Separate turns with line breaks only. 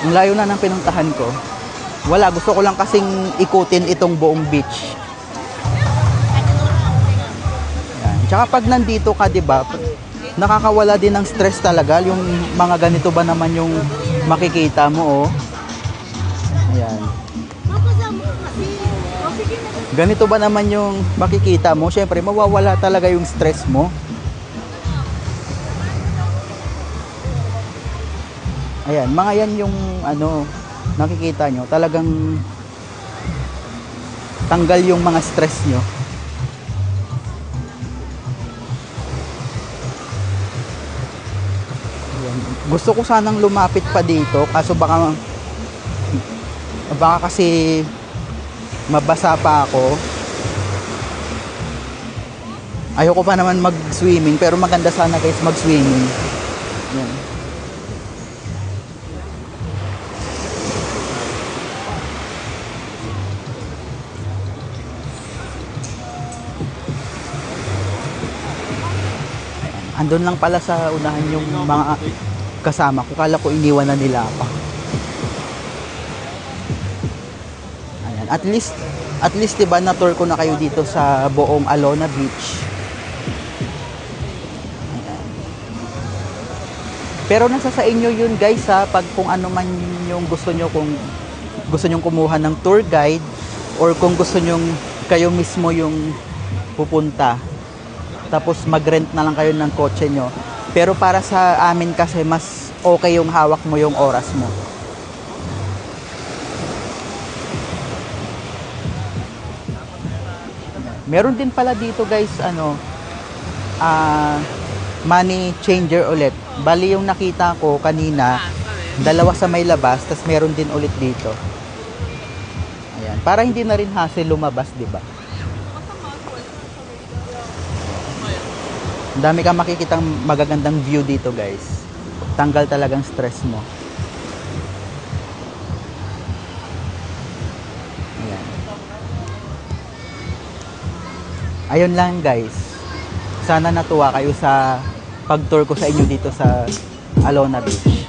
Ang layo na ng pinuntahan ko. Wala, gusto ko lang kasing ikutin itong buong beach. Yan. Tsaka pag nandito ka, 'di ba? Nakakawala din ng stress talaga yung mga ganito ba naman yung makikita mo, oh. Ayan. Ganito ba naman yung makikita mo? Syempre mawawala talaga yung stress mo. Ayan, mga yan yung ano, nakikita nyo, talagang tanggal yung mga stress nyo. Ayan. Gusto ko sanang lumapit pa dito, kaso baka kasi mabasa pa ako. Ayoko pa naman mag-swimming, pero maganda sana guys mag-swimming. Ayan. Andun lang pala sa unahan yung mga kasama ko. Kala ko iniwan na nila pa. Ayan. At least diba na-tour ko na kayo dito sa buong Alona Beach. Ayan. Pero nasa sa inyo yun guys ha, pag kung ano man yung gusto nyo, kung gusto nyo kumuha ng tour guide or kung gusto nyo kayo mismo yung pupunta. Tapos mag-rent na lang kayo ng kotse nyo. Pero para sa amin kasi mas okay yung hawak mo yung oras mo. Meron din pala dito guys, money changer ulit. Bali yung nakita ko kanina, dalawa sa may labas, tas meron din ulit dito. Ayan, para hindi na rin hassle lumabas, di ba? Ang dami kang makikitang magagandang view dito guys. Tanggal talagang stress mo. Ayan. Ayun lang guys. Sana natuwa kayo sa pag-tour ko sa inyo dito sa Alona Beach.